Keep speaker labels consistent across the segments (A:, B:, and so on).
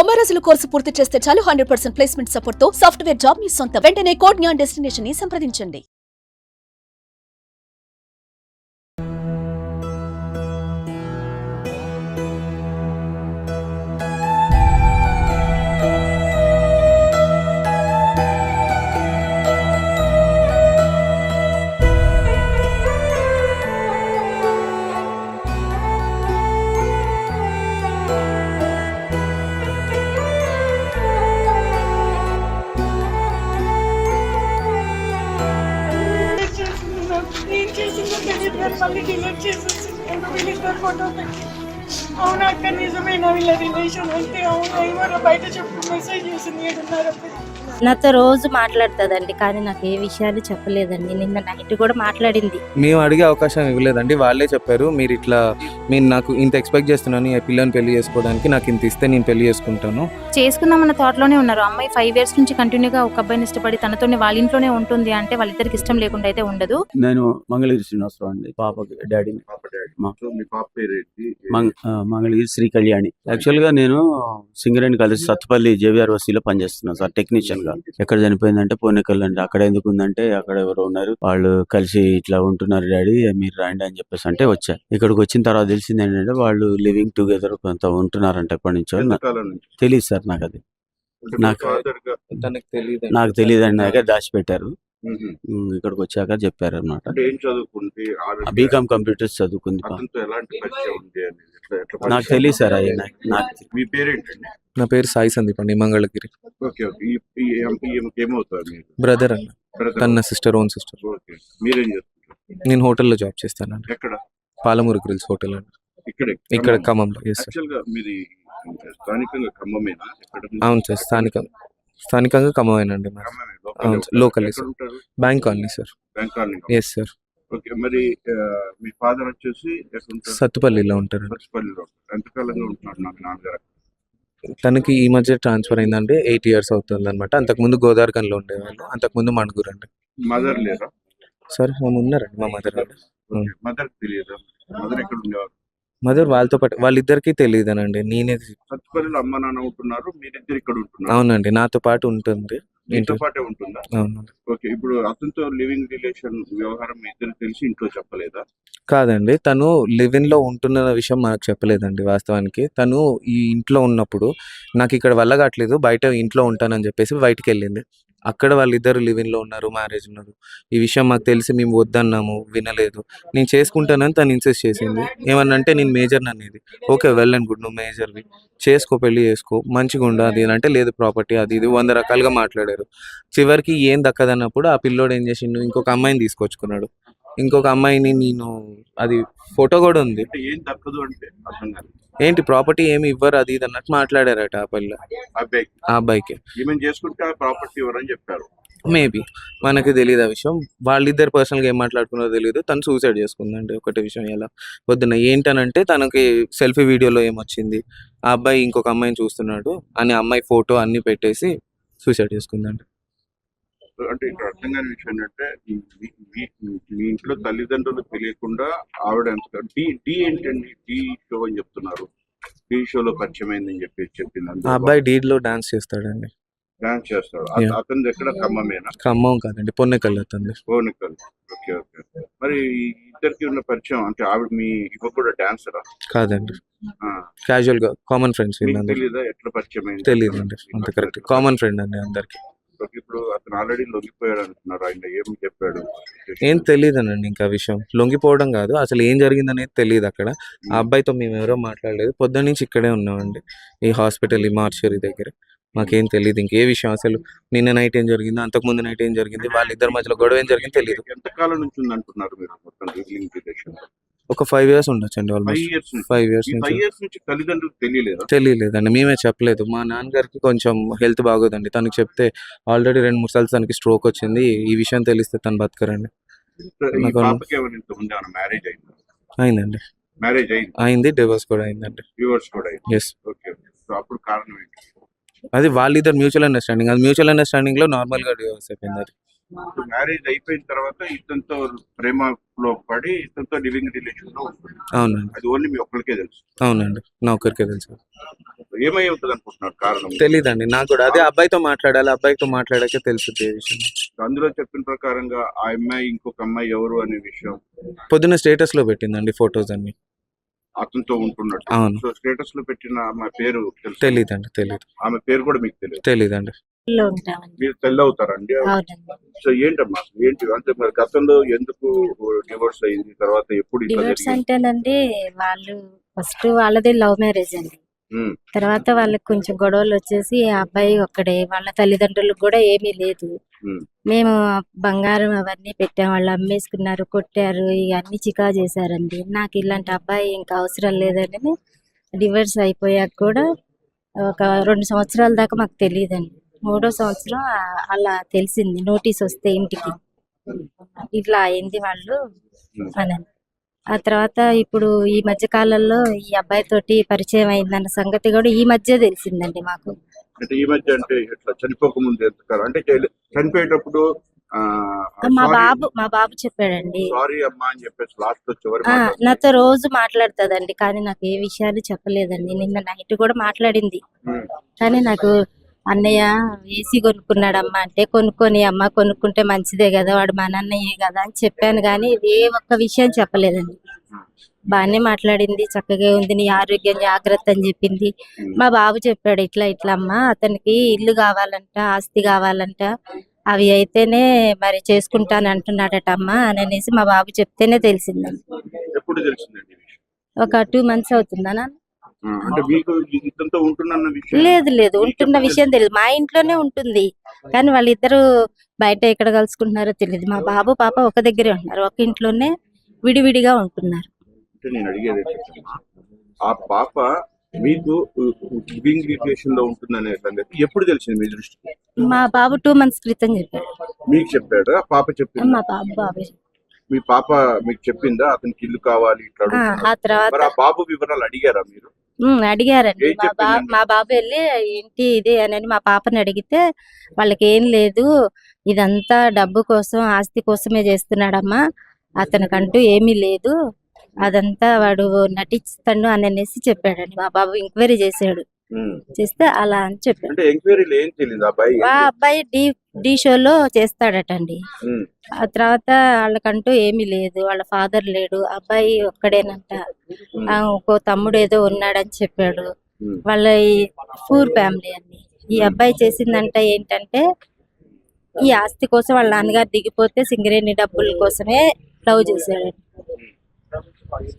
A: 90 రోజుల కోర్సు పూర్తి చేస్తే చాలు 100% ప్లేస్మెంట్ సపోర్ట్ తో సాఫ్ట్వేర్ జాబ్ మీ సొంతం. వెంటనే కోడ్ జ్ఞాన్ డెస్టినేషన్ ని సంప్రదించండి.
B: మళ్ళీ డిలీట్ చేసేసి వీళ్ళిద్దరు ఫోటో పెట్టి అవునా అక్క నిజమేనా వీళ్ళ రిలేషన్ అంటే అవునా ఎవరో బయట చెప్పు మెసేజ్ చేసింది 7:30.
C: నాతో రోజు మాట్లాడుతుందండి, కానీ నాకు ఏ విషయాలు చెప్పలేదండి. నిన్న నైట్ కూడా మాట్లాడింది.
D: మేము అడిగే అవకాశం ఇవ్వలేదండి. వాళ్ళే చెప్పారు మీరు ఇట్లా మీరు నాకు ఇంత ఎక్స్పెక్ట్ చేస్తున్నాను ఈ పిల్లని పెళ్లి చేసుకోవడానికి, నాకు ఇంత ఇస్తే నేను పెళ్లి చేసుకుంటాను.
E: చేసుకుందామన్న థాట్లోనే ఉన్నారు. అమ్మాయి 5 years నుంచి కంటిన్యూగా ఒక అబ్బాయిని ఇష్టపడి తనతోనే వాళ్ళ ఇంట్లోనే ఉంటుంది అంటే వాళ్ళిద్దరికి ఇష్టం లేకుండా అయితే ఉండదు.
F: నేను మంగళగిరి శ్రీనివాసరావు అండి, పాపకి డాడీని. మంగళగిరి శ్రీ కళ్యాణి. యాక్చువల్ గా నేను సింగరేణి కాలేజ్ సత్తుపల్లి JVROC లో పనిచేస్తున్నాను సార్, టెక్నీషియన్ గా. ఎక్కడ చనిపోయిందంటే పోనెకల్ అండి. అక్కడ ఎందుకు ఉందంటే అక్కడ ఎవరో ఉన్నారు, వాళ్ళు కలిసి ఇట్లా ఉంటున్నారు డాడీ మీరు రాండి అని చెప్పేసి అంటే వచ్చా. ఇక్కడికి వచ్చిన తర్వాత తెలిసింది ఏంటంటే వాళ్ళు లివింగ్ టుగెదర్ కొంత ఉంటున్నారంట ఎప్పటి నుంచో. తెలియదు సార్ నాకు అది, నాకు తెలియదండి. దగ్గర దాచిపెట్టారు. ఇక్కడికి వచ్చాక చెప్పారు అనమాట. బీకామ్ కంప్యూటర్స్ చదువుకుంది. నాకు తెలియదు సార్ అది.
D: నా పేరు సాయి సందీప్ అండి, మంగళగిరి. బ్రదర్ అన్న, తన సిస్టర్, ఓన్ సిస్టర్. నేను హోటల్లో జాబ్ చేస్తానండి. పాలమూరు గ్రిల్స్ హోటల్ అండి, ఇక్కడ ఖమ్మంలో. అవును సార్, స్థానికంగా ఖమ్మమేనండి. అవును sir, local sir. Bank colony sir. Yes sir.
G: మరి మీ ఫాదర్ వచ్చేసి
D: సత్తుపల్లిలో ఉంటారు.
G: ఎంతకాలంగా ఉంటున్నారు నాన్నగారు?
D: తనకి ఈ మధ్య ట్రాన్స్ఫర్ అయిందంటే 8 years అవుతుంది అనమాట. అంతకుముందు గోదావరిఖన్లో ఉండేవాళ్ళు, అంతకుముందు మణుగూరు అండి.
G: మదర్ లేరా
D: సార్? ఉన్నారండి మా మదర్.
G: మదర్ తెలియదు. మదర్ ఎక్కడ ఉండేవారు?
D: మదర్ వాళ్ళతో పాటు, వాళ్ళిద్దరికి తెలియదనండి. నేనే
G: సత్తుపల్లిలో అమ్మ నాన్న ఉంటున్నారు, మీరిద్దరు ఇక్కడ ఉంటున్నారు.
D: అవునండి, నాతో పాటు ఉంటుంది.
G: ఇంట్లో పాటే ఉంటుందా?
D: అవును.
G: ఓకే, ఇప్పుడు అతనితో లివింగ్ రిలేషన్ వ్యవహారం మీ ఇద్దరు తెలిసి ఇంట్లో చెప్పలేదా?
D: కాదండి, తను లివిన్ లో ఉంటున్న విషయం మనకు చెప్పలేదండి. వాస్తవానికి తను ఈ ఇంట్లో ఉన్నప్పుడు నాకు ఇక్కడ వల్ల కావట్లేదు, బయట ఇంట్లో ఉంటానని చెప్పేసి బయటికి వెళ్ళింది. అక్కడ వాళ్ళిద్దరు లివిన్ లో ఉన్నారు, మ్యారేజ్ ఉన్నారు. ఈ విషయం మాకు తెలిసి మేము వద్దన్నాము, వినలేదు. నేను చేసుకుంటానని తను ఇన్సిస్ట్ చేసింది. ఏమన్నంటే నేను మేజర్ అనేది. ఓకే, వెల్ అండ్ గుడ్, నువ్వు మేజర్వి, చేసుకో, పెళ్లి చేసుకో, మంచిగా ఉండు అది అంటే, లేదు ప్రాపర్టీ అది ఇది 100 రకాలుగా మాట్లాడారు. చివరికి ఏం దక్కదన్నప్పుడు ఆ పిల్లోడు ఏం చేసిండు, ఇంకొక అమ్మాయిని తీసుకొచ్చుకున్నాడు. ఇంకొక అమ్మాయిని నేను, అది ఫోటో కూడా ఉంది.
G: ఏం దక్కదు అంటే అర్థం కాదు.
D: ఏంటి ప్రాపర్టీ ఏమి ఇవ్వరు అది ఇది అన్నట్టు మాట్లాడారట ఆ పిల్ల, ఆ అబ్బాయికి.
G: ఏమేమి చేసుకుంటే ప్రాపర్టీ ఇవ్వరని చెప్పారు.
D: మేబీ మనకి తెలియదు ఆ విషయం. వాళ్ళిద్దరు పర్సనల్గా ఏం మాట్లాడుకున్నారో తెలియదు. తను సూసైడ్ చేసుకుందండి ఒకటి విషయం. ఎలా పొద్దున్న ఏంటనంటే తనకి సెల్ఫీ వీడియోలో ఏమొచ్చింది, ఆ అబ్బాయి ఇంకొక అమ్మాయిని చూస్తున్నాడు అని అమ్మాయి ఫోటో అన్ని పెట్టేసి సూసైడ్ చేసుకుందండి.
G: అంటే ఇక్కడ అర్థం కాని విషయం ఏంటంటే మీ ఇంట్లో తల్లిదండ్రులు తెలియకుండా ఆవిడ డి ఏంటండి, డి షో అని చెప్తున్నారు. డి షోలో పరిచయం అయిందని చెప్పింది.
D: ఆ అబ్బాయి డీడ్ లో డాన్స్ చేస్తాడండి.
G: డాన్స్ చేస్తాడు. అతని ఎక్కడ ఖమ్మమేనా?
D: ఖమ్మం కాదండి, పొన్నెకల్ అతను.
G: పోనకల్. Okay okay. మరి ఇద్దరికి ఉన్న పరిచయం అంటే ఆవిడ మీ ఇవ్వ కూడా డాన్సరా?
D: కాదండి, క్యాజువల్ గా కామన్ ఫ్రెండ్స్.
G: తెలీదా ఎట్లా పరిచయం అయింది?
D: తెలియదు అండి, అంత కరెక్ట్. కామన్ ఫ్రెండ్ అండి అందరికి.
G: ఇప్పుడు అతను ఆల్రెడీ లొంగిపోయాడు అంటున్నారు. ఆయన ఏం చెప్పాడు?
D: ఏం తెలియదనండి ఇంకా విషయం. లొంగిపోవడం కాదు, అసలు ఏం జరిగిందనేది తెలియదు. అక్కడ ఆ అబ్బాయితో మేము ఎవరో మాట్లాడలేదు. పొద్దున్న నుంచి ఇక్కడే ఉన్నామండి, ఈ హాస్పిటల్, ఈ మార్చరీ దగ్గర. మాకేం తెలియదు ఇంకే విషయం. అసలు నిన్న నైట్ ఏం జరిగింది, అంతకుముందు నైట్ ఏం జరిగింది, వాళ్ళిద్దరి మధ్యలో గొడవ ఏం జరిగింది తెలియదు.
G: ఎంతకాలం నుంచి ఉంది అంటున్నారు మీరు మొత్తం రిలేషన్?
D: ఒక 5 years ఉండొచ్చండి, ఆల్మోస్ట్ 5 years
G: నుంచి. తల్లిదండ్రులకు
D: తెలియలేదండి, మేమే చెప్పలేదు. మా నాన్నగారికి కొంచెం హెల్త్ బాగోదండి. తనకి చెప్తే ఆల్రెడీ 2-3 సార్లు తనకి స్ట్రోక్ వచ్చింది. ఈ విషయం తెలిస్తే తను బతకరండి. అయిందండి, అయింది. డివోర్స్ కూడా అయిందండి. ఎస్.
G: అప్పుడు కారణం ఏంటి?
D: అది వాళ్ళిద్దరు మ్యూచువల్ అండర్స్టాండింగ్. అది మ్యూచువల్ అండర్స్టాండింగ్ లో నార్మల్ గా డివోర్స్ అయిపోయింది. అది
G: మ్యారేజ్ అయిపోయిన తర్వాత ఇతనితో ప్రేమలో పడి ఇతనితో లివింగ్ రిలేషన్ లో ఉంటుంది.
D: అవునండి.
G: అది ఓన్లీ మీ ఒక్కరికే తెలుసు.
D: అవునండి, నా ఒక్కరికే తెలుసు.
G: ఏమై ఉంటుంది అనుకుంటున్నారు కారణం?
D: తెలీదండి నాకు కూడా. అదే అబ్బాయితో మాట్లాడాలి, అబ్బాయితో మాట్లాడాకే తెలుస్తుంది ఈ విషయం.
G: అందులో చెప్పిన ప్రకారంగా ఆ అమ్మాయి ఇంకొక అమ్మాయి ఎవరు అనే విషయం
D: పొద్దున్న స్టేటస్ లో పెట్టిందండి ఫొటోస్ అన్ని.
G: అతనితో ఉంటున్నట్టు.
D: అవును.
G: సో స్టేటస్ లో పెట్టిన ఆమె పేరు తెలుసు?
D: తెలీదండి, తెలీదు.
G: ఆమె పేరు కూడా మీకు తెలియదు?
D: తెలీదండి.
C: లో ఉంటామండి.
G: మీరు తెల్లవుతారండి?
C: అవునండి.
G: సో ఏంటమ్మా ఏంటి అంటే మరి గతంలో ఎందుకు డివోర్స్ అయింది, తర్వాత ఎప్పుడు ఇట్లా
C: డివోర్స్
G: జరిగింది?
C: అంటేనండి వాళ్ళు ఫస్ట్ వాళ్ళది లవ్ మ్యారేజ్ అండి.
G: ఉమ్,
C: తర్వాత వాళ్ళకి కొంచెం గొడవలు వచ్చేసి ఆ అబ్బాయి ఒక్కడే, వాళ్ళ తల్లిదండ్రులకు కూడా ఏమీ లేదు.
G: ఉమ్,
C: మేము బంగారం అవన్నీ పెట్టాం, వాళ్ళు అమ్మేసుకున్నారు, కొట్టారు, ఇవన్నీ చికా చేశారండి. నాకు ఇలాంటి అబ్బాయి ఇంకా అవసరం లేదని డివోర్స్ అయిపోయాక కూడా ఒక 2 సంవత్సరాల దాకా మాకు తెలియదండి. 3వ సంవత్సరం అలా తెలిసింది, నోటీస్ వస్తే ఇంటికి ఇట్లా అయింది వాళ్ళు అని. ఆ తర్వాత ఇప్పుడు ఈ మధ్య కాలంలో ఈ అబ్బాయి తోటి పరిచయం అయిందన్న సంగతి కూడా ఈ మధ్య తెలిసిందండి మాకు.
G: అంటే ఈ మధ్య అంటే ఇట్లా చనిపోక ముందు ఎంతకాలం అంటే చనిపోయేటప్పుడు
C: మా బాబు చెప్పాడండి.
G: సారీ అమ్మా అని చెప్పేసి లాస్ట్ లో చివరి
C: నాతో రోజు మాట్లాడుతుందండి, కానీ నాకు ఏ విషయాలు చెప్పలేదండి. నిన్న నైట్ కూడా మాట్లాడింది, కానీ నాకు అన్నయ్య ఏసీ కొనుక్కున్నాడమ్మా అంటే, కొనుక్కొని అమ్మ, కొనుక్కుంటే మంచిదే కదా, వాడు మా అన్నయ్యే కదా అని చెప్పాను, కానీ ఏ ఒక్క విషయం చెప్పలేదండి. బాగానే మాట్లాడింది, చక్కగా ఉంది, నీ ఆరోగ్యం జాగ్రత్త అని చెప్పింది. మా బాబు చెప్పాడు, ఇట్లా ఇట్లా అమ్మా అతనికి ఇల్లు కావాలంట, ఆస్తి కావాలంట, అవి అయితేనే మరి చేసుకుంటాను అంటున్నాడట అమ్మా అని అనేసి మా బాబు చెప్తేనే తెలిసిందండి.
G: ఎప్పుడు తెలిసిందండి?
C: ఒక 2 months అవుతుందా?
G: అంటే మీకు ఇతనితో ఉంటున్న విషయం?
C: లేదు, ఉంటున్న విషయం తెలియదు. మా ఇంట్లోనే ఉంటుంది, కానీ వాళ్ళిద్దరు బయట ఎక్కడ కలుసుకుంటున్నారో తెలియదు. మా బాబు పాప ఒక దగ్గరే ఉంటున్నారు, ఒక ఇంట్లోనే విడివిడిగా ఉంటున్నారు.
G: అంటే నేను అడిగేది ఏంటంటే, ఆ పాప మీకు లివింగ్ రిలేషన్ లో ఉంటుందనే సంగతి ఎప్పుడు తెలిసింది మీ దృష్టికి?
C: మా బాబు 2 months క్రితం చెప్పాడు.
G: మీకు చెప్పాడు? ఆ పాప చెప్పింది?
C: మా బాబే.
G: మీ పాప మీకు చెప్పిందా అతనికి ఇల్లు కావాలి ఇట్లా అడుగుతున్నాడు?
C: ఆ తర్వాత
G: మరి ఆ బాబు వివరాలు అడిగారా మీరు?
C: అడిగారండి.
G: ఏం చెప్పిందండి?
C: మా బాబు వెళ్ళి ఏంటి ఇది అని మా పాపని అడిగితే, వాళ్ళకి ఏం లేదు, ఇదంతా డబ్బు కోసం, ఆస్తి కోసమే చేస్తున్నాడమ్మా, అతనికంటూ ఏమీ లేదు, అదంతా వాడు నటిస్తాడు అని అనేసి చెప్పాడండి. మా బాబు ఎంక్వైరీ చేశాడు, చేస్తే అలా అని చెప్పాడు.
G: అంటే ఎంక్వైరీలో ఏం తెలియదు అబ్బాయి?
C: ఆ అబ్బాయి డి షోలో చేస్తాడటండి. ఆ తర్వాత వాళ్ళకంటూ ఏమీ లేదు, వాళ్ళ ఫాదర్ లేడు, అబ్బాయి ఒక్కడేనంట, ఇంకో తమ్ముడు ఏదో ఉన్నాడని చెప్పాడు. వాళ్ళ పూర్ ఫ్యామిలీ అండి. ఈ అబ్బాయి చేసిందంట ఏంటంటే, ఈ ఆస్తి కోసం వాళ్ళ నాన్నగారు దిగిపోతే సింగరేణి డబ్బుల కోసమే లవ్ చేశాడు.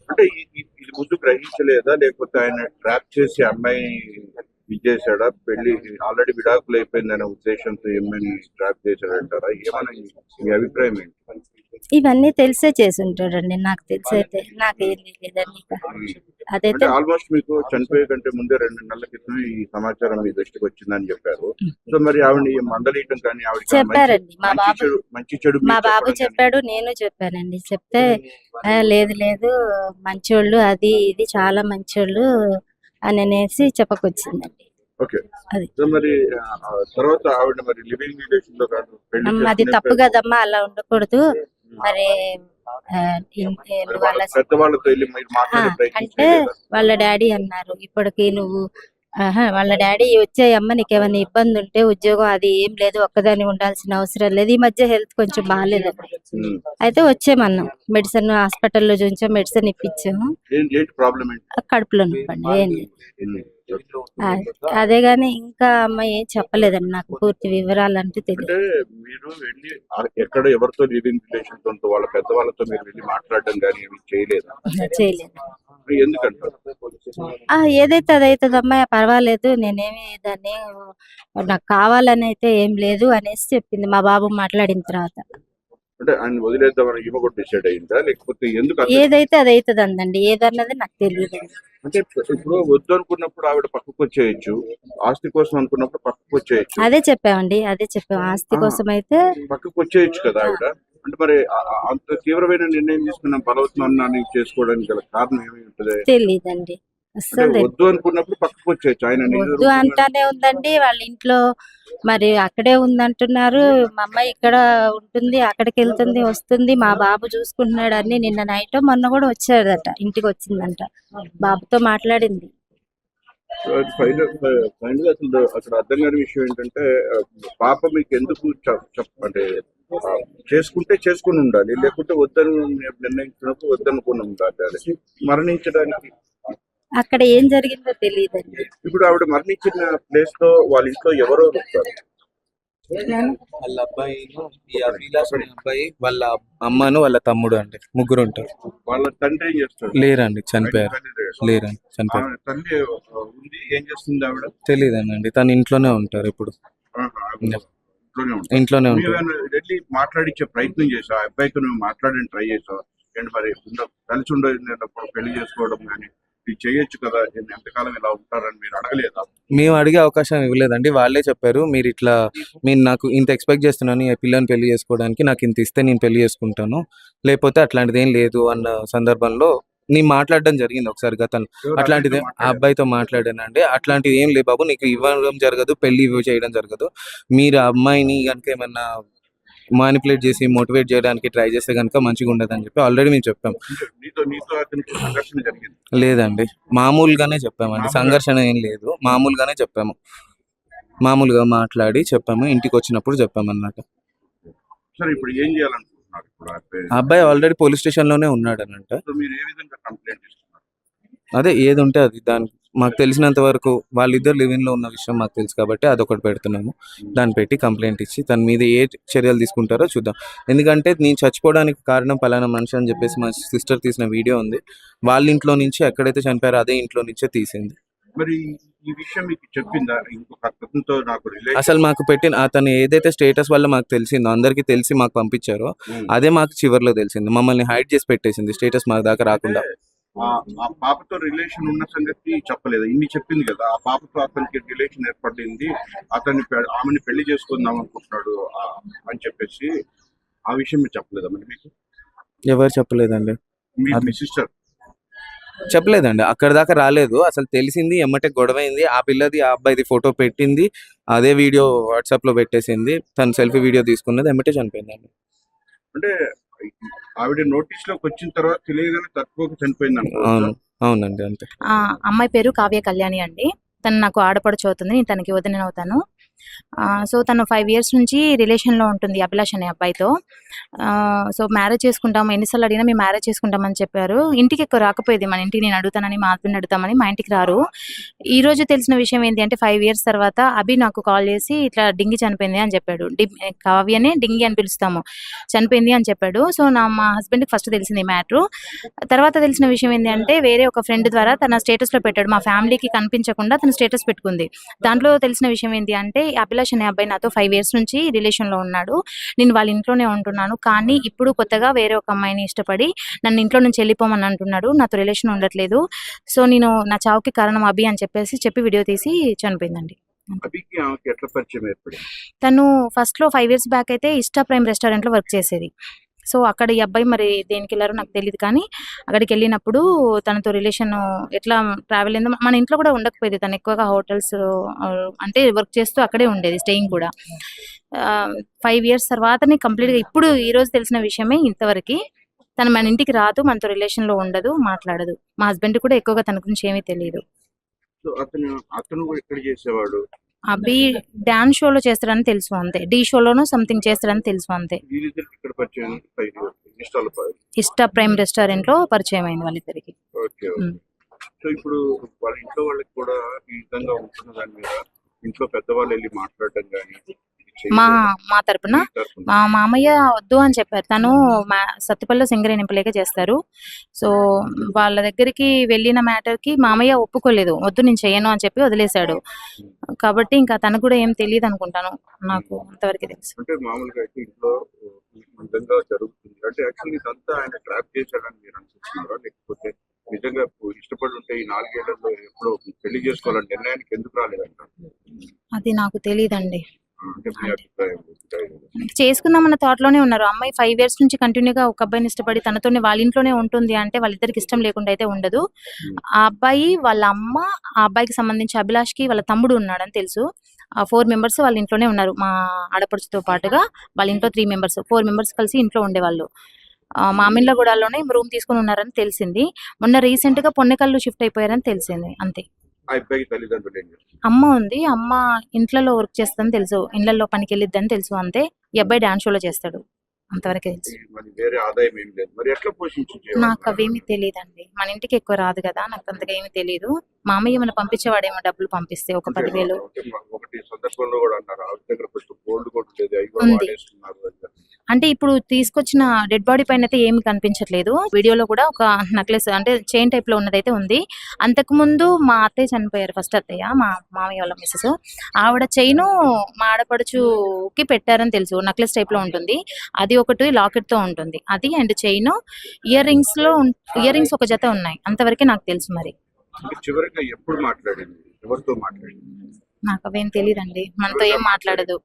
G: అంటే ఇది ముందు గ్రహించలేదా, లేకపోతే ఆయన ట్రాప్ చేసి అమ్మాయి ఇచ్చేసాడా? పెళ్లి ఆల్రెడీ విడాకులు అయిపోయిందనే ఉద్దేశంతో ఏమైనా ట్రాప్ చేశాడంటారా? ఏమన్నా మీ అభిప్రాయం ఏంటి?
C: ఇవన్నీ తెలిసే చేసి ఉంటాడండి, నాకు తెలిసైతే. నాకేం తెలియదండి. అదైతే
G: ఆల్మోస్ట్ మీకు చనిపోయే కంటే ముందే 2 నెలల క్రితం ఈ సమాచారం మీ దృష్టికి వచ్చిందని చెప్పారు. సో మరి ఆవిడ మందలియటం కానీ ఆవిడ
C: చెప్పారండి.
G: మంచి చెడు
C: మా బాబు చెప్పాడు, నేను చెప్పానండి. చెప్తే లేదు మంచోళ్ళు, అది ఇది చాలా మంచోళ్ళు అని అనేసి చెప్పకొచ్చిందండి.
G: ఓకే.
C: అది
G: మరి తర్వాత ఆవిడ మరి లివింగ్ రిలేషన్ లో కాదు
C: అది తప్పు కదమ్మా, అలా ఉండకూడదు. మరి
G: పెద్దవాళ్ళతో వెళ్ళి మీరు మాట్లాడే ప్రయత్నం
C: అంటే వాళ్ళ డాడీ అన్నారు, ఇప్పటికి నువ్వు వాళ్ళ డాడీ వచ్చే అమ్మ నీకేమైనా ఇబ్బంది ఉంటే ఉద్యోగం అది ఏం లేదు, ఒక్కదాన్ని ఉండాల్సిన అవసరం లేదు, ఈ మధ్య హెల్త్ కొంచెం బాగాలేదు, అయితే వచ్చేమన్నాం, మెడిసిన్ హాస్పిటల్లో చూపించాం, మెడిసిన్ ఇప్పించాము, కడుపులో నొప్పండి, ఏం లేదు. అదే గాని ఇంకా అమ్మాయి ఏం చెప్పలేదండి నాకు పూర్తి వివరాలు అంటూ తెలియదు.
G: మీరు వెళ్ళి ఎక్కడ ఎవరితో లివింగ్ రిలేషన్ ఉంటో వాళ్ళ పెద్దవాళ్ళతో మీరు వెళ్ళి మాట్లాడడం కానీ చేయలేదు? ఎందుకంటారు?
C: ఏదైతే అదైతుంది అమ్మాయి, పర్వాలేదు, నేనేమి దాన్ని నాకు కావాలని అయితే ఏం లేదు అనేసి చెప్పింది మా బాబు మాట్లాడిన తర్వాత.
G: అంటే ఆయన వదిలేద్దామని ఈమె కూడా డిసైడ్ అయిందా, లేకపోతే ఎందుకు?
C: ఏదైతే అదైతుంది అందండి, ఏదన్నది నాకు తెలియదు.
G: అంటే ఇప్పుడు వద్దు అనుకున్నప్పుడు ఆవిడ పక్కకు వచ్చేయచ్చు, ఆస్తి కోసం అనుకున్నప్పుడు పక్కకు వచ్చేయచ్చు.
C: అదే చెప్పామండి, అదే చెప్పాము, ఆస్తి కోసం అయితే
G: పక్కకు వచ్చేయచ్చు కదా ఆవిడ. అంటే మరి అంత తీవ్రమైన నిర్ణయం తీసుకున్న బలవత్నాన్ని చేసుకోవడానికి గల కారణం ఏమి ఉంటుంది?
C: తెలియదండి. అస్సలు
G: అంటే
C: తెలియదు.
G: వద్దు అనుకున్నప్పుడు పక్కకు వచ్చేయచ్చు ఆయన నిజ
C: వద్దు
G: రూపంలో.
C: అంటానే ఉందండి వాళ్ళ ఇంట్లో. మరి అక్కడే ఉందంటున్నారు. మా అమ్మాయి ఇక్కడ ఉంటుంది, అక్కడికి వెళ్తుంది వస్తుంది, మా బాబు చూసుకుంటున్నాడు అని. నిన్న నైట్ మొన్న కూడా వచ్చాడట, ఇంటికి వచ్చిందంట, బాబుతో మాట్లాడింది.
G: ఫైనల్ గా అసలు అక్కడ అర్థం కాని విషయం ఏంటంటే పాప మీకు ఎందుకు అంటే చేసుకుంటే చేసుకుని ఉండాలి, లేకుంటే వద్దని నిర్ణయించినప్పుడు వద్దనుకుని ఉండాలి. మరణించడానికి
C: అక్కడ ఏం జరిగిందో తెలియదండి.
G: ఇప్పుడు ఆవిడ మరణించిన ప్లేస్ లో వాళ్ళ ఇంట్లో ఎవరో ఉంటారు.
D: వాళ్ళ అబ్బాయి, ఈ అభిలాష్ అనే అబ్బాయి, వాళ్ళ అమ్మను వాళ్ళ తమ్ముడు అండి, ముగ్గురు ఉంటారు.
G: వాళ్ళ తండ్రి ఏం చేస్తాడు?
D: లేరండి, చనిపోయారు. లేరండి, చనిపోయారు.
G: ఆమె తల్లి ఉంది, ఏం చేస్తుంది ఆవిడ?
D: తెలియదండి, తను ఇంట్లోనే ఉంటారు ఇప్పుడు.
G: ఇంట్లోనే ఉంటారు.
D: ఇంట్లోనే ఉంటారు.
G: వెళ్ళి మాట్లాడించే ప్రయత్నం చేసావు? ఆ అబ్బాయితో నువ్వు మాట్లాడని ట్రై చేసావు? ఏంటి మరి కలిసి ఉండేటప్పుడు పెళ్లి చేసుకోవడం కానీ ఇది చేయొచ్చు కదా, ఎంతకాలం ఇలా ఉంటారని మీరు అడగలేదా?
D: మేము అడిగే అవకాశం ఇవ్వలేదండి, వాళ్ళే చెప్పారు మీరు ఇట్లా, మీరు నాకు ఇంత ఎక్స్పెక్ట్ చేస్తున్నాను ఈ పిల్లని పెళ్లి చేసుకోవడానికి, నాకు ఇంత ఇస్తే నేను పెళ్లి చేసుకుంటాను, లేకపోతే అట్లాంటిది ఏం లేదు అన్న సందర్భంలో నేను మాట్లాడడం జరిగింది ఒకసారి గతంలో. అట్లాంటిది ఆ అబ్బాయితో మాట్లాడానండి, అట్లాంటిది ఏం లేదు బాబు, నీకు ఇవ్వడం జరగదు, పెళ్లి చేయడం జరగదు, మీరు ఆ అమ్మాయిని కనుక ఏమన్నా మానిపులేట్ చేసి మోటివేట్ చేయడానికి ట్రై చేస్తే కనుక మంచిగా ఉండదు అని చెప్పి ఆల్రెడీ మేము చెప్పాం.
G: నీతో అతనికి సంఘర్షణ జరిగింది?
D: లేదండి, మామూలుగానే చెప్పామండి, సంఘర్షణ ఏం లేదు, మామూలుగానే చెప్పాము, మామూలుగా మాట్లాడి చెప్పాము, ఇంటికి వచ్చినప్పుడు చెప్పాము అన్నమాట.
G: సరే, ఇప్పుడు ఏం చేయాలనుకుంటున్నారు? ఇప్పుడు
D: ఆ అబ్బాయి ఆల్రెడీ పోలీస్ స్టేషన్ లోనే ఉన్నాడు అనంట.
G: మీరు ఏ విధంగా కంప్లైంట్ ఇస్తున్నారు?
D: అదే ఏది ఉంటే అది, దానికి మాకు తెలిసినంత వరకు వాళ్ళిద్దరు లివింగ్ లో ఉన్న విషయం మాకు తెలుసు కాబట్టి అదొకటి పెడుతున్నాము, దాన్ని పెట్టి కంప్లైంట్ ఇచ్చి తన మీద ఏ చర్యలు తీసుకుంటారో చూద్దాం. ఎందుకంటే నేను చచ్చిపోవడానికి కారణం పలానా మనిషి అని చెప్పేసి మా సిస్టర్ తీసిన వీడియో ఉంది, వాళ్ళ ఇంట్లో నుంచి ఎక్కడైతే చనిపోయారో అదే ఇంట్లో నుంచే తీసింది.
G: మరి ఈ విషయం మీకు చెప్పిందా? ఇంకొక అతనితో నాకు రిలేషన్
D: అసలు మాకు పెట్టిన అతను ఏదైతే స్టేటస్ వల్ల మాకు తెలిసిందో, అందరికి తెలిసి మాకు పంపించారో అదే మాకు చివరిలో తెలిసింది, మమ్మల్ని హైడ్ చేసి పెట్టేసింది స్టేటస్ మాకు దాకా రాకుండా.
G: ఆ పాపతో రిలేషన్ ఉన్న సంగతి చెప్పలేదు, ఇన్ని చెప్పింది కదా. ఆ పాపతో అతనికి రిలేషన్ ఏర్పడింది, ఆమెని పెళ్లి చేసుకుందాం అనుకుంటున్నాడు అని చెప్పేసి ఆ విషయం మీరు చెప్పలేదా? మరి మీకు
D: ఎవరు చెప్పలేదండి,
G: మీ సిస్టర్
D: చెప్పలేదండి, అక్కడ దాకా రాలేదు. అసలు తెలిసింది ఎమ్మటే గొడవైంది, ఆ పిల్లది ఆ అబ్బాయిది ఫోటో పెట్టింది, అదే వీడియో వాట్సాప్ లో పెట్టేసింది, తను సెల్ఫీ వీడియో తీసుకున్నది, ఎమ్మటే చనిపోయిందండి.
G: అంటే ఆవిడ నోటీస్ లోకి వచ్చిన తర్వాత తెలియగానే తక్కువ చనిపోయింది అనుకో.
D: అవునండి, అంతే.
E: అమ్మాయి పేరు కావ్య కళ్యాణి అండి. తను నాకు ఆడపడుచు అవుతుంది, నేను తనకి వదిన అవుతాను. సో తను 5 years నుంచి రిలేషన్లో ఉంటుంది అభిలాష్ అనే అబ్బాయితో. సో మ్యారేజ్ చేసుకుంటాము, ఎన్నిసార్లు అడిగినా మేము మ్యారేజ్ చేసుకుంటామని చెప్పారు. ఇంటికి ఎక్కువ రాకపోయేది, మన ఇంటికి నేను అడుగుతానని, మా హస్బెండ్ అడుగుతామని మా ఇంటికి రారు. ఈ రోజు తెలిసిన విషయం ఏంటి అంటే 5 years తర్వాత అభి నాకు కాల్ చేసి ఇట్లా డింగి చనిపోయింది అని చెప్పాడు. కావ్యనే డింగి అని పిలుస్తాము, చనిపోయింది అని చెప్పాడు. సో మా హస్బెండ్కి ఫస్ట్ తెలిసింది మ్యాటర్. తర్వాత తెలిసిన విషయం ఏంటి అంటే వేరే ఒక ఫ్రెండ్ ద్వారా తన స్టేటస్లో పెట్టాడు, మా ఫ్యామిలీకి కనిపించకుండా తన స్టేటస్ పెట్టుకుంది. దాంట్లో తెలిసిన విషయం ఏంటి అంటే అభిలాష్ అనే అబ్బాయి నాతో 5 years నుంచి రిలేషన్లో ఉన్నాడు, నేను వాళ్ళ ఇంట్లోనే ఉంటున్నాను, కానీ ఇప్పుడు కొత్తగా వేరే ఒక అమ్మాయిని ఇష్టపడి నన్ను ఇంట్లో నుంచి వెళ్ళిపోమని అంటున్నాడు, నాతో రిలేషన్ ఉండట్లేదు, సో నేను నా చావుకి కారణం అభి అని చెప్పి వీడియో తీసి చనిపోయిందండి.
G: అభికి ఆమెకి ఎట్లా పరిచయం ఏర్పడింది?
E: తను ఫస్ట్లో 5 years బ్యాక్ అయితే ఇష్టా ప్రైమ్ రెస్టారెంట్లో వర్క్ చేసేది. సో అక్కడ ఈ అబ్బాయి మరి దేనికి వెళ్ళారో నాకు తెలియదు, కానీ అక్కడికి వెళ్ళినప్పుడు తనతో రిలేషన్ ఎట్లా ట్రావెల్ అయిందో, మన ఇంట్లో కూడా ఉండకపోయేది, తను ఎక్కువగా హోటల్స్ అంటే వర్క్ చేస్తూ అక్కడే ఉండేది, స్టేయింగ్ కూడా. 5 years తర్వాతనే కంప్లీట్గా ఇప్పుడు ఈ రోజు తెలిసిన విషయమే ఇంతవరకు. తను మన ఇంటికి రాదు, మనతో రిలేషన్లో ఉండదు, మాట్లాడదు. మా హస్బెండ్ కూడా ఎక్కువగా తన గురించి ఏమీ తెలియదు.
G: సో అతను ఎక్కడ చేసేవాడు?
E: అభి డాన్స్ షోలో చేస్తాడని తెలుసు అంతే, డి షోలోనూ సంథింగ్ చేస్తాడని తెలుసు అంతే.
G: వీళ్ళిద్దరికి ఇక్కడ పరిచయం
E: ఇష్టా ప్రైమ్ రెస్టారెంట్లో పరిచయం అయింది వాళ్ళిద్దరికి.
G: ఓకే. సో ఇప్పుడు వాళ్ళ ఇంట్లో వాళ్ళకి కూడా ఈ విధంగా ఉంటున్న దాని మీద ఇంట్లో పెద్దవాళ్ళు వెళ్ళి మాట్లాడడం కానీ
E: మా తరపున మా మామయ్య వద్దు అని చెప్పారు. తను సత్తుపల్లిలో సింగరేణి ఎంప్లాయ్గా చేస్తారు. సో వాళ్ళ దగ్గరికి వెళ్ళిన మ్యాటర్కి మామయ్య ఒప్పుకోలేదు, వద్దు నేను చేయను అని చెప్పి వదిలేశాడు. కాబట్టి ఇంకా తనకు కూడా ఏం తెలియదు అనుకుంటాను, నాకు అంతవరకు తెలుసు.
G: అంటే మామూలుగా అయితే ఇంట్లో ఈ విధంగా జరుగుతుంది అంటే యాక్చువల్లీ ఇదంతా ఆయన ట్రాప్ చేశాడని మీరు అనుకుంటున్నారా, లేకపోతే నిజంగా ఇష్టపడి ఉంటే ఈ 4 ఏళ్లలో ఎప్పుడో పెళ్లి చేసుకోవాలని నిర్ణయానికి ఎందుకు రాలేదంటారు?
E: అది నాకు తెలియదండి.
G: అంటే మీ అభిప్రాయం
E: చేసుకుందామన్న థాట్లోనే ఉన్నారు. అమ్మాయి 5 ఇయర్స్ నుంచి కంటిన్యూగా ఒక అబ్బాయిని ఇష్టపడి తనతోనే వాళ్ళ ఇంట్లోనే ఉంటుంది అంటే వాళ్ళిద్దరికి ఇష్టం లేకుండా అయితే ఉండదు. ఆ అబ్బాయి వాళ్ళ అమ్మ, ఆ అబ్బాయికి సంబంధించి అభిలాష్కి వాళ్ళ తమ్ముడు ఉన్నాడని తెలుసు. ఆ 4 మెంబర్స్ వాళ్ళ ఇంట్లోనే ఉన్నారు. మా ఆడపడుచుతో పాటుగా వాళ్ళ ఇంట్లో 3 మెంబర్స్, 4 మెంబర్స్ కలిసి ఇంట్లో ఉండేవాళ్ళు. మామిళ్ళగూడలోనే రూమ్ తీసుకుని ఉన్నారని తెలిసింది. మొన్న రీసెంట్ గా పొన్నెకల్లు షిఫ్ట్ అయిపోయారని తెలిసింది. అంతే.
G: ఆ అబ్బాయి తల్లిదండ్రులు ఏం చేస్తారు?
E: అమ్మ ఉంది. అమ్మ ఇంట్లలో వర్క్ చేస్తుందని తెలుసు. ఇళ్లలో పనికి వెళ్ళిద్దని తెలుసు. అంతే. ఈ అబ్బాయి డాన్స్ షోలో చేస్తాడు. అంతవరకే తెలుసు.
G: మరి వేరే ఆదాయం ఏం లేదు. మరి ఎట్లా పోషించు?
E: నాకు అవేమీ తెలియదండి. మన ఇంటికి ఎక్కువ రాదు కదా, నాకు అంతగా ఏమీ తెలియదు. మామయ్య ఏమైనా పంపించేవాడేమో డబ్బులు పంపిస్తే ఒక 10,000.
G: ఒకటి సందర్భంలో కూడా అన్నారు ఆవిడ దగ్గర కొంచెం గోల్డ్ కూడా లేదు, అవి కూడా
E: ఉంది.
G: వాడేస్తున్నారు అని చెప్పి.
E: అంటే ఇప్పుడు తీసుకొచ్చిన డెడ్ బాడీ పైన అయితే ఏమి కనిపించట్లేదు. వీడియోలో కూడా ఒక నెక్లెస్ అంటే చైన్ టైప్ లో ఉన్నదైతే ఉంది. అంతకు ముందు మా అత్తయ్య చనిపోయారు, ఫస్ట్ అత్తయ్య, మా మామయ్య వాళ్ళ మిస్సెస్. ఆవిడ చైను మా ఆడపడుచుకి పెట్టారని తెలుసు. నెక్లెస్ టైప్ లో ఉంటుంది. అది ఒకటి లాకెట్ తో ఉంటుంది. అది అండ్ చైన్, ఇయర్ రింగ్స్ ఒక జత ఉన్నాయి. అంతవరకే నాకు తెలుసు. మరి
G: చివరిగా ఎప్పుడు మాట్లాడింది, ఎవరితో మాట్లాడింది?
E: నాకు అవేం తెలియదండి. మనతో ఏం మాట్లాడదు.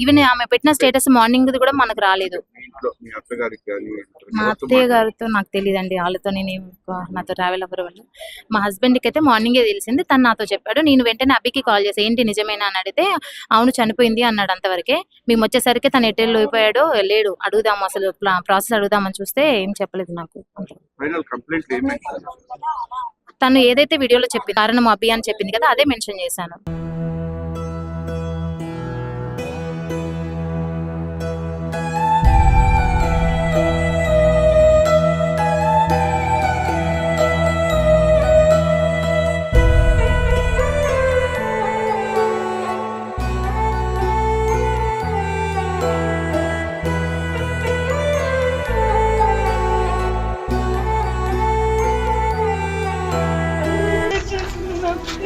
E: ఈవెన్ ఆమె పెట్టిన స్టేటస్ మార్నింగ్ కూడా మనకు రాలేదు.
G: మీ ఇంట్లో మీ అత్తగారికి కానీ
E: మా అత్తయ్య గారితో నాకు తెలియదండి. వాళ్ళతో నేను నాతో ట్రావెల్ అవ్వరు వాళ్ళు. మా హస్బెండ్కి అయితే మార్నింగే తెలిసింది. తను నాతో చెప్పాడు. నేను వెంటనే అబ్బికి కాల్ చేసి ఏంటి నిజమేనా అని అడిగితే అవును చనిపోయింది అన్నాడు. అంతవరకే. మేము వచ్చేసరికి తను ఎటెళ్ళు అయిపోయాడో లేడు. అడుగుదాం అసలు ప్రాసెస్ అడుగుదామని చూస్తే ఏం చెప్పలేదు నాకు.
G: ఫైనల్ కంప్లైంట్ ఏమి?
E: తను ఏదైతే వీడియోలో చెప్పింది కారణం అబ్బి అని చెప్పింది కదా, అదే మెన్షన్ చేశాను.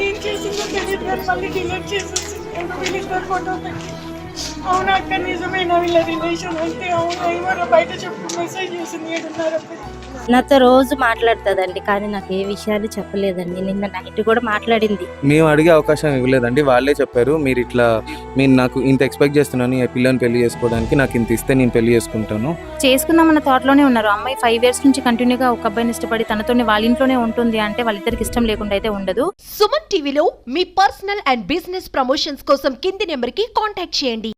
B: ఏం చేసిందో తెలియదు కానీ మళ్ళీ డిలీట్ చేసేసి వీళ్ళిద్దరు ఫోటో పెట్టి. అవునా అక్క, నిజమేనా వీళ్ళ రిలేషన్ అంటే? అవునా ఏమో బయట చెప్పు మెసేజ్ చేసింది 7:30.
C: నాతో రోజు మాట్లాడుతుందండి, కానీ నాకు ఏ విషయాలు చెప్పలేదండి. నిన్న నైట్ కూడా మాట్లాడింది.
D: మేము అడిగే అవకాశం ఇవ్వలేదండి. వాళ్ళే చెప్పారు మీరు నాకు ఇంత ఎక్స్పెక్ట్ చేస్తున్నాను, ఈ పిల్లని పెళ్లి చేసుకోవడానికి, నాకు ఇంత ఇస్తే నేను పెళ్లి చేసుకుంటాను.
E: చేసుకుందామన్న థాట్లోనే ఉన్నారు. అమ్మాయి 5 ఇయర్స్ నుంచి కంటిన్యూగా ఒక అబ్బాయిని ఇష్టపడి తనతోనే వాళ్ళ ఇంట్లోనే ఉంటుంది అంటే వాళ్ళిద్దరికి ఇష్టం లేకుండా అయితే ఉండదు.
H: సుమన్ టీవీలో మీ పర్సనల్ అండ్ బిజినెస్ ప్రమోషన్స్ కోసం కింది నెంబర్కి కాంటాక్ట్ చేయండి.